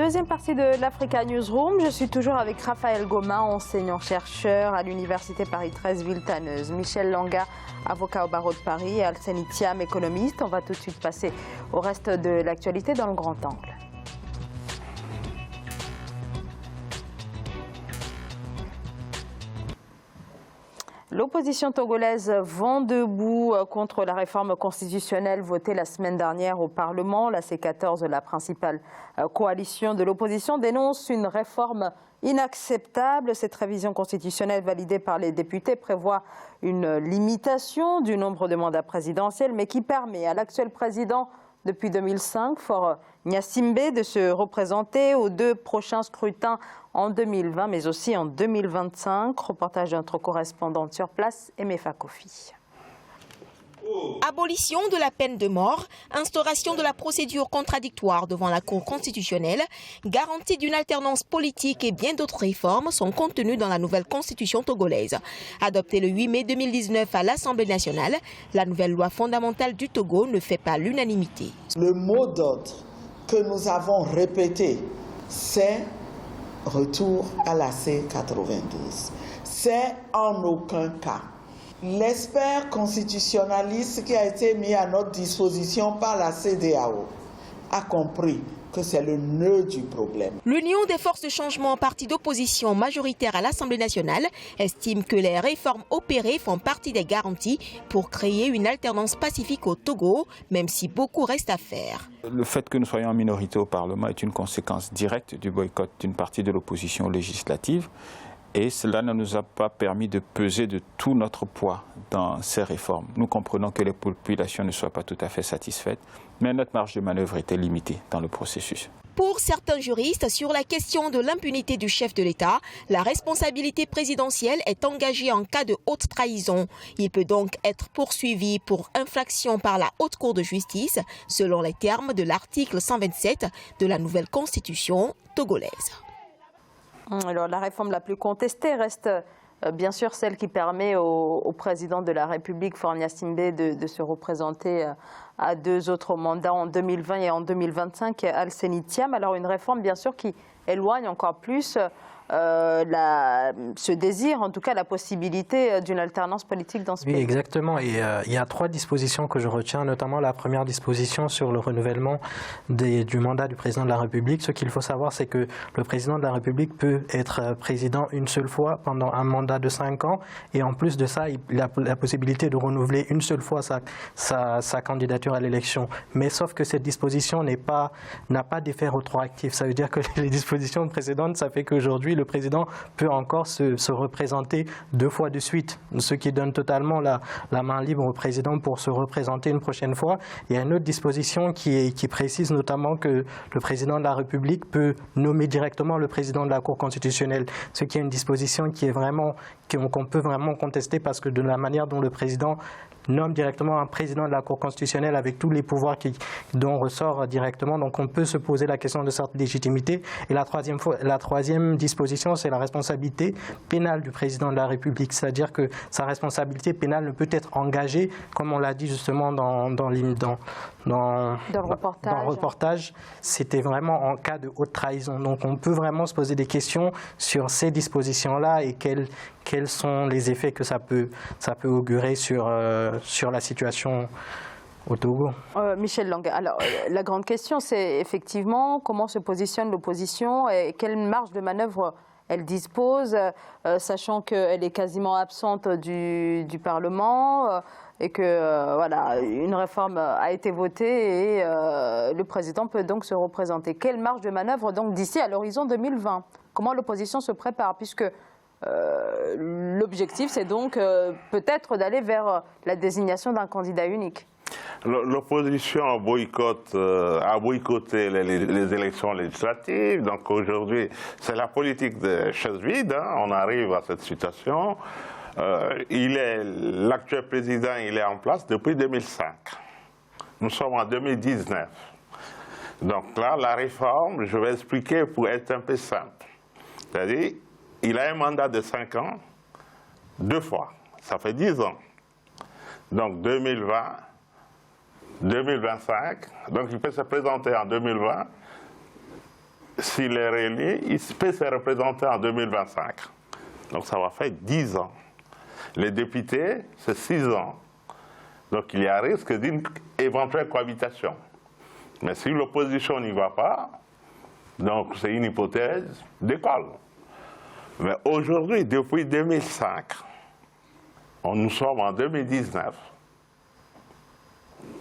Deuxième partie de l'Africa Newsroom, je suis toujours avec Raphaël Goma, enseignant-chercheur à l'Université Paris 13 Ville-Tanneuse, Michel Langa, avocat au barreau de Paris, et Alseni Thiam, économiste. On va tout de suite passer au reste de l'actualité dans le grand angle. L'opposition togolaise vend debout contre la réforme constitutionnelle votée la semaine dernière au Parlement. La C14, la principale coalition de l'opposition, dénonce une réforme inacceptable. Cette révision constitutionnelle validée par les députés prévoit une limitation du nombre de mandats présidentiels, mais qui permet à l'actuel président depuis 2005, Faure Gnassingbé, de se représenter aux deux prochains scrutins en 2020, mais aussi en 2025. Reportage de notre correspondante sur place, Aimé Fakofi. Abolition de la peine de mort, instauration de la procédure contradictoire devant la Cour constitutionnelle, garantie d'une alternance politique et bien d'autres réformes sont contenues dans la nouvelle constitution togolaise. Adoptée le 8 mai 2019 à l'Assemblée nationale, la nouvelle loi fondamentale du Togo ne fait pas l'unanimité. Le mot d'ordre que nous avons répété, c'est retour à la C92. C'est en aucun cas l'expert constitutionnaliste qui a été mis à notre disposition par la CEDEAO a compris que c'est le nœud du problème. L'Union des forces de changement, parti d'opposition majoritaire à l'Assemblée nationale, estime que les réformes opérées font partie des garanties pour créer une alternance pacifique au Togo, même si beaucoup reste à faire. Le fait que nous soyons en minorité au Parlement est une conséquence directe du boycott d'une partie de l'opposition législative. Et cela ne nous a pas permis de peser de tout notre poids dans ces réformes. Nous comprenons que les populations ne soient pas tout à fait satisfaites, mais notre marge de manœuvre était limitée dans le processus. Pour certains juristes, sur la question de l'impunité du chef de l'État, la responsabilité présidentielle est engagée en cas de haute trahison. Il peut donc être poursuivi pour infraction par la Haute Cour de justice, selon les termes de l'article 127 de la nouvelle constitution togolaise. Alors, la réforme la plus contestée reste bien sûr celle qui permet au président de la République, Faure Gnassingbé, de se représenter à deux autres mandats en 2020 et en 2025, Alseni Thiam. Alors une réforme bien sûr qui éloigne encore plus ce désir, en tout cas la possibilité d'une alternance politique dans ce pays. Oui, exactement. Et il y a trois dispositions que je retiens, notamment la première disposition sur le renouvellement du mandat du président de la République. Ce qu'il faut savoir, c'est que le président de la République peut être président une seule fois pendant un mandat de 5 ans. Et en plus de ça, il a la possibilité de renouveler une seule fois sa candidature à l'élection. Mais sauf que cette disposition n'a pas d'effet rétroactif. Ça veut dire que les dispositions précédentes, ça fait qu'aujourd'hui, le président peut encore se représenter 2 fois de suite, ce qui donne totalement la main libre au président pour se représenter une prochaine fois. Il y a une autre disposition qui précise notamment que le président de la République peut nommer directement le président de la Cour constitutionnelle, ce qui est une disposition qu'on peut vraiment contester parce que de la manière dont le président nomme directement un président de la Cour constitutionnelle avec tous les pouvoirs dont ressort directement. Donc on peut se poser la question de cette légitimité. Et la troisième disposition, c'est la responsabilité pénale du président de la République. C'est-à-dire que sa responsabilité pénale ne peut être engagée, comme on l'a dit justement dans le reportage, c'était vraiment en cas de haute trahison. Donc on peut vraiment se poser des questions sur ces dispositions-là et quels sont les effets que ça peut augurer sur la situation au Togo. Michel Langa, alors la grande question, c'est effectivement comment se positionne l'opposition et quelle marge de manœuvre elle dispose, sachant qu'elle est quasiment absente du Parlement et que voilà, une réforme a été votée et le président peut donc se représenter. Quelle marge de manœuvre donc d'ici à l'horizon 2020? Comment l'opposition se prépare, puisque l'objectif c'est donc peut-être d'aller vers la désignation d'un candidat unique? L'opposition a boycotté les élections législatives. Donc aujourd'hui, c'est la politique de chaise vide. On arrive à cette situation. L'actuel président, il est en place depuis 2005. Nous sommes en 2019. Donc là, la réforme, je vais expliquer pour être un peu simple. C'est-à-dire, il a un mandat de 5 ans, 2 fois. Ça fait 10 ans. Donc 2020, 2025. Donc il peut se présenter en 2020 s'il est réélu, il peut se représenter en 2025. Donc ça va faire 10 ans. Les députés, c'est 6 ans. Donc il y a risque d'une éventuelle cohabitation. Mais si l'opposition n'y va pas, donc c'est une hypothèse d'école. Mais aujourd'hui, depuis 2005, nous sommes en 2019,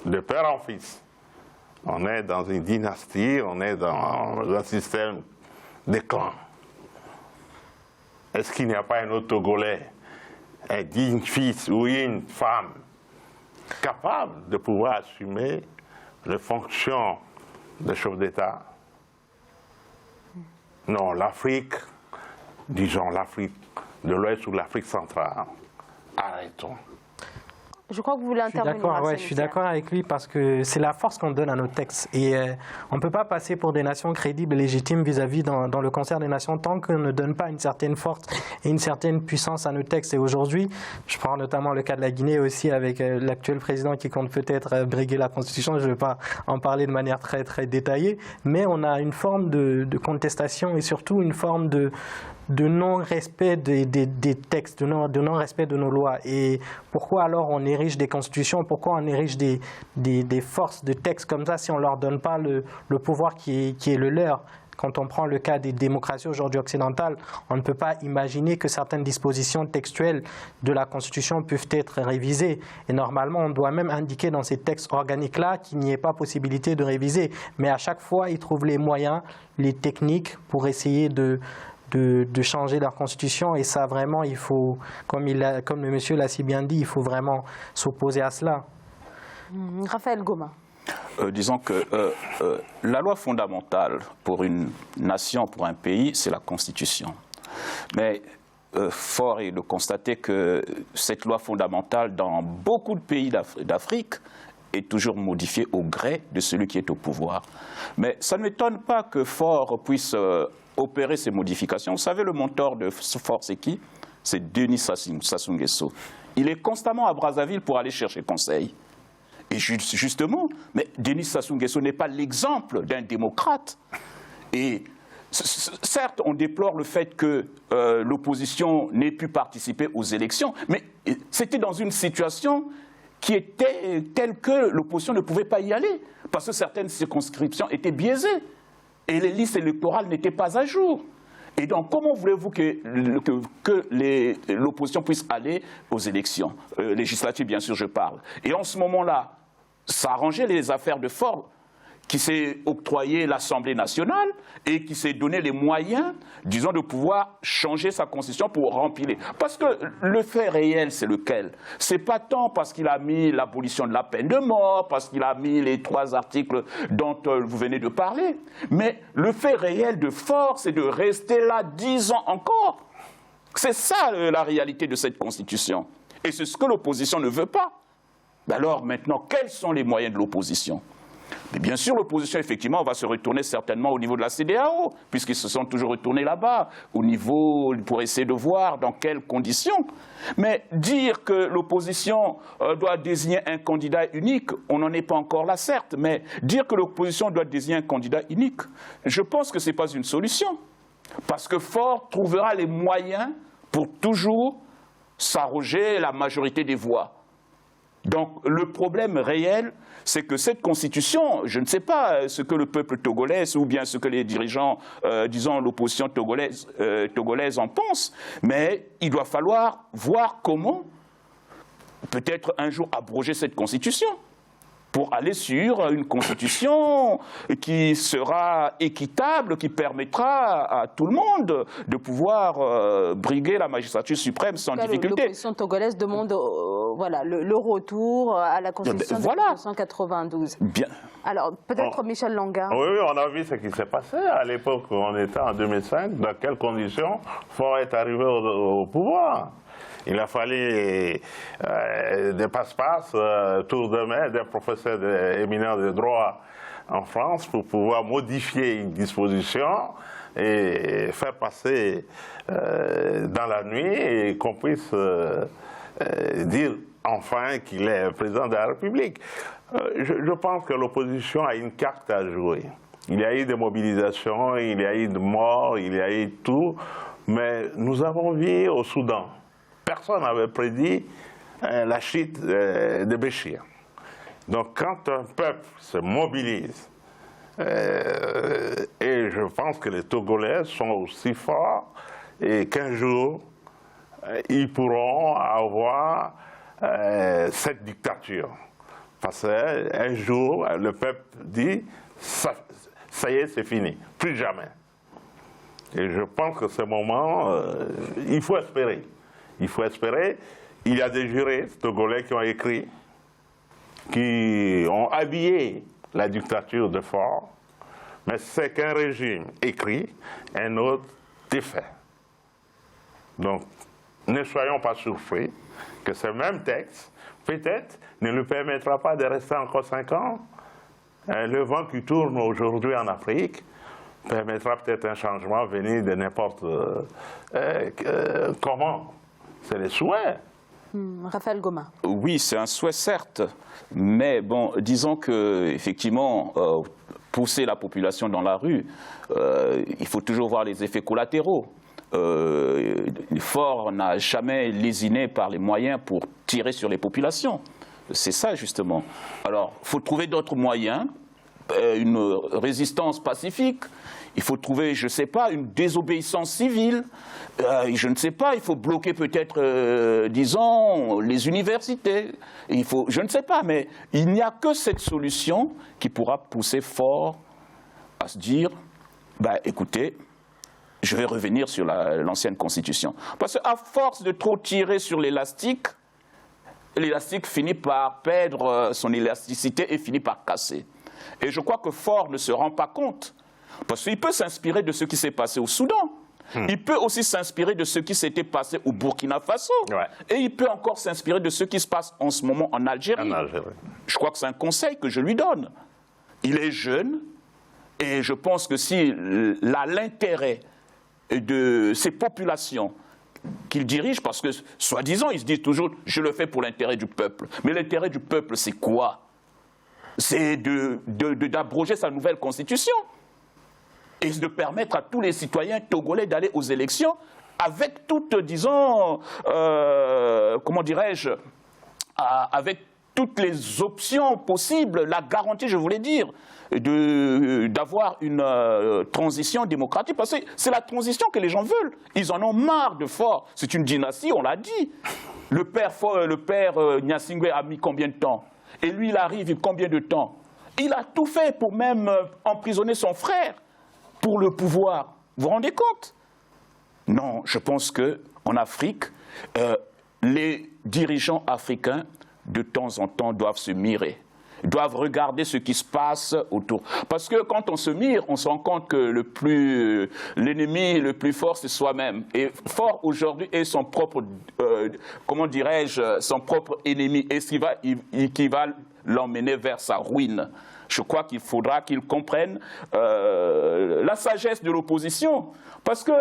de père en fils. On est dans une dynastie, on est dans un système de clans. Est-ce qu'il n'y a pas un autre Togolais, un digne fils ou une femme capable de pouvoir assumer les fonctions de chef d'État? Non, l'Afrique, disons l'Afrique de l'Ouest ou l'Afrique centrale, arrêtons. Je crois que vous voulez intervenir. Je suis d'accord avec lui parce que c'est la force qu'on donne à nos textes. Et on ne peut pas passer pour des nations crédibles et légitimes vis-à-vis dans le concert des nations tant qu'on ne donne pas une certaine force et une certaine puissance à nos textes. Et aujourd'hui, je prends notamment le cas de la Guinée aussi avec l'actuel président qui compte peut-être briguer la Constitution. Je ne vais pas en parler de manière très, très détaillée. Mais on a une forme de contestation et surtout une forme de non-respect des textes, de non-respect de nos lois. Et pourquoi alors on érige des constitutions, pourquoi on érige des forces de textes comme ça si on ne leur donne pas le pouvoir qui est le leur? Quand on prend le cas des démocraties aujourd'hui occidentales, on ne peut pas imaginer que certaines dispositions textuelles de la Constitution peuvent être révisées. Et normalement, on doit même indiquer dans ces textes organiques-là qu'il n'y ait pas possibilité de réviser. Mais à chaque fois, ils trouvent les moyens, les techniques pour essayer de changer leur constitution, et ça vraiment il faut, comme le monsieur l'a si bien dit, il faut vraiment s'opposer à cela. Raphaël Goma. Disons que la loi fondamentale pour une nation, pour un pays, c'est la Constitution. Mais fort est de constater que cette loi fondamentale dans beaucoup de pays d'Afrique est toujours modifiée au gré de celui qui est au pouvoir. Mais ça ne m'étonne pas que Faure puisse opérer ces modifications. Vous savez, le mentor de Faure, c'est qui? C'est Denis Sassou Nguesso. Il est constamment à Brazzaville pour aller chercher conseil. Et justement, mais Denis Sassou Nguesso n'est pas l'exemple d'un démocrate. Et certes, on déplore le fait que l'opposition n'ait pu participer aux élections, mais c'était dans une situation qui était telle que l'opposition ne pouvait pas y aller, parce que certaines circonscriptions étaient biaisées et les listes électorales n'étaient pas à jour. Et donc, comment voulez-vous que l'opposition puisse aller aux élections législatives, bien sûr, je parle. Et en ce moment-là, ça arrangeait les affaires de Faure, qui s'est octroyé l'Assemblée nationale et qui s'est donné les moyens, disons, de pouvoir changer sa constitution pour remplir. Parce que le fait réel, c'est lequel? C'est pas tant parce qu'il a mis l'abolition de la peine de mort, parce qu'il a mis les 3 articles dont vous venez de parler, mais le fait réel de Faure, c'est de rester là 10 ans encore. C'est ça la réalité de cette constitution. Et c'est ce que l'opposition ne veut pas. Alors maintenant, quels sont les moyens de l'opposition? Mais bien sûr, l'opposition, effectivement, va se retourner certainement au niveau de la CEDEAO, puisqu'ils se sont toujours retournés là-bas, au niveau, pour essayer de voir dans quelles conditions. Mais dire que l'opposition doit désigner un candidat unique, on n'en est pas encore là, certes, mais dire que l'opposition doit désigner un candidat unique, je pense que ce n'est pas une solution. Parce que Faure trouvera les moyens pour toujours s'arroger la majorité des voix. Donc le problème réel, c'est que cette constitution, je ne sais pas ce que le peuple togolais ou bien ce que les dirigeants, disons l'opposition togolaise en pensent, mais il doit falloir voir comment peut-être un jour abroger cette constitution pour aller sur une constitution qui sera équitable, qui permettra à tout le monde de pouvoir briguer la magistrature suprême sans difficulté. L'opposition togolaise demande voilà, le retour à la constitution de 1992. Bien. Alors, peut-être Michel Langa. Oui, on a vu ce qui s'est passé à l'époque où on était en 2005, dans quelles conditions Faure est arrivé au pouvoir. Il a fallu des passe-passe, tour de main des professeurs éminents de droit en France pour pouvoir modifier une disposition et faire passer dans la nuit et qu'on puisse dire enfin qu'il est président de la République. Je pense que l'opposition a une carte à jouer. Il y a eu des mobilisations, il y a eu des morts, il y a eu tout. Mais nous avons vu au Soudan, personne n'avait prédit la chute de Béchir. Donc quand un peuple se mobilise, et je pense que les Togolais sont aussi forts, et qu'un jour, ils pourront avoir cette dictature. Parce qu'un jour, le peuple dit, ça y est, c'est fini, plus jamais. Et je pense que ce moment, il faut espérer. Il faut espérer. Il y a des juristes togolais qui ont écrit, qui ont habillé la dictature de Faure, mais c'est qu'un régime écrit, un autre défait. Donc, ne soyons pas surpris que ce même texte, peut-être, ne lui permettra pas de rester encore 5 ans. Le vent qui tourne aujourd'hui en Afrique permettra peut-être un changement venir de n'importe comment. C'est le souhait. Raphaël Goma. Oui, c'est un souhait, certes, mais bon, disons que effectivement, pousser la population dans la rue, il faut toujours voir les effets collatéraux. Faure n'a jamais lésiné par les moyens pour tirer sur les populations. C'est ça, justement. Alors, il faut trouver d'autres moyens, une résistance pacifique. Il faut trouver, je ne sais pas, une désobéissance civile. Je ne sais pas, il faut bloquer peut-être, disons, les universités. Il faut, je ne sais pas, mais il n'y a que cette solution qui pourra pousser Faure à se dire, bah, écoutez, je vais revenir sur l'ancienne Constitution. Parce qu'à force de trop tirer sur l'élastique, l'élastique finit par perdre son élasticité et finit par casser. Et je crois que Faure ne se rend pas compte. Parce qu'il peut s'inspirer de ce qui s'est passé au Soudan. Il peut aussi s'inspirer de ce qui s'était passé au Burkina Faso. Ouais. Et il peut encore s'inspirer de ce qui se passe en ce moment en Algérie. Je crois que c'est un conseil que je lui donne. Il est jeune et je pense que s'il a l'intérêt de ces populations qu'il dirige, parce que, soi-disant, il se dit toujours « je le fais pour l'intérêt du peuple ». Mais l'intérêt du peuple, c'est quoi? C'est d'abroger sa nouvelle constitution et de permettre à tous les citoyens togolais d'aller aux élections avec toutes, disons, comment dirais-je, avec toutes les options possibles, la garantie, je voulais dire, d'avoir une transition démocratique, parce que c'est la transition que les gens veulent. Ils en ont marre de Faure. C'est une dynastie, on l'a dit. Le père Gnassingbé a mis combien de temps? Et lui, il arrive, combien de temps? Il a tout fait pour même emprisonner son frère pour le pouvoir. Vous vous rendez compte? Non, je pense qu'en Afrique, les dirigeants africains, de temps en temps, doivent se mirer, doivent regarder ce qui se passe autour. Parce que quand on se mire, on se rend compte que l'ennemi le plus fort, c'est soi-même. Et Faure, aujourd'hui, est son propre, comment dirais-je, son propre ennemi. Et qui va l'emmener vers sa ruine. Je crois qu'il faudra qu'il comprenne la sagesse de l'opposition. Parce que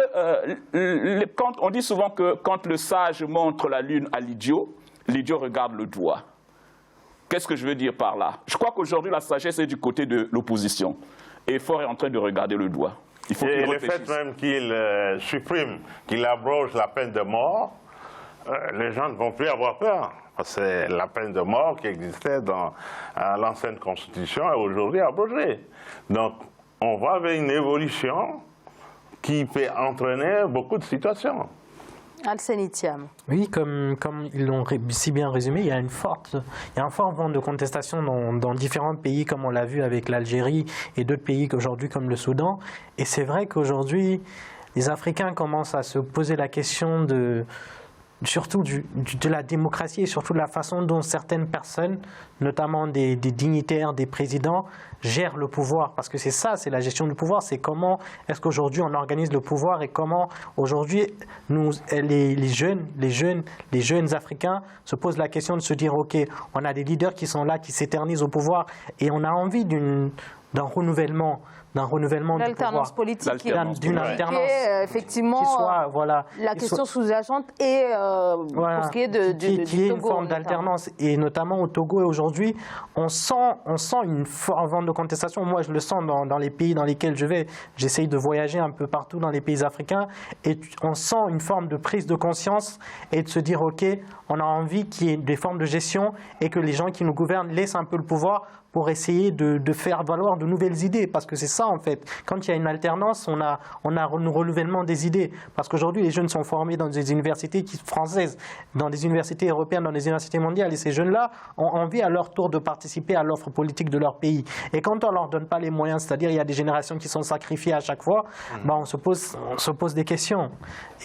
on dit souvent que quand le sage montre la lune à l'idiot, l'idiot regarde le doigt. Qu'est-ce que je veux dire par là? Je crois qu'aujourd'hui, la sagesse est du côté de l'opposition. Et Faure est en train de regarder le doigt. Il faut qu'il réfléchisse. Le fait même qu'il supprime, qu'il abroge la peine de mort, les gens ne vont plus avoir peur. C'est la peine de mort qui existait dans l'ancienne Constitution et aujourd'hui abrogée. Donc, on va vers une évolution qui peut entraîner beaucoup de situations. Alseni Thiam. Oui, comme ils l'ont si bien résumé, il y a un fort vent de contestation dans différents pays, comme on l'a vu avec l'Algérie et d'autres pays aujourd'hui comme le Soudan. Et c'est vrai qu'aujourd'hui, les Africains commencent à se poser la question surtout de la démocratie et surtout de la façon dont certaines personnes, notamment des dignitaires, des présidents, gèrent le pouvoir. Parce que c'est ça, c'est la gestion du pouvoir. C'est comment est-ce qu'aujourd'hui on organise le pouvoir et comment aujourd'hui les jeunes Africains se posent la question de se dire ok, on a des leaders qui sont là, qui s'éternisent au pouvoir et on a envie d'un renouvellement renouvellement du pouvoir. L'alternance politique, d'une alternance, effectivement, qui soit, voilà, la question sous-jacente et voilà, pour ce qui est de qui est une Togo, forme d'alternance. Et notamment au Togo, et aujourd'hui, on sent une forme de contestation. Moi, je le sens dans les pays dans lesquels je vais. J'essaye de voyager un peu partout dans les pays africains, et on sent une forme de prise de conscience et de se dire, OK, on a envie qu'il y ait des formes de gestion et que les gens qui nous gouvernent laissent un peu le pouvoir pour essayer de faire valoir de nouvelles idées. Parce que c'est ça, en fait. Quand il y a une alternance, on a un renouvellement des idées. Parce qu'aujourd'hui, les jeunes sont formés dans des universités françaises, dans des universités européennes, dans des universités mondiales. Et ces jeunes-là ont envie à leur tour de participer à l'offre politique de leur pays. Et quand on ne leur donne pas les moyens, c'est-à-dire il y a des générations qui sont sacrifiées à chaque fois, on se pose des questions.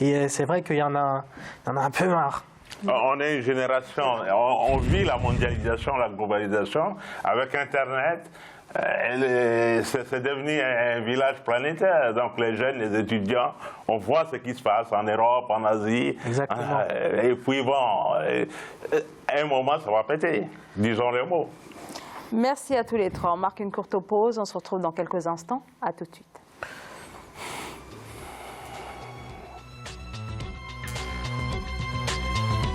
Et c'est vrai qu'il y en a un peu marre. On est une génération, on vit la mondialisation, la globalisation. Avec Internet, c'est devenu un village planétaire. Donc les jeunes, les étudiants, on voit ce qui se passe en Europe, en Asie. Exactement. Et puis bon, à un moment, ça va péter, disons les mots. Merci à tous les trois. On marque une courte pause. On se retrouve dans quelques instants. À tout de suite.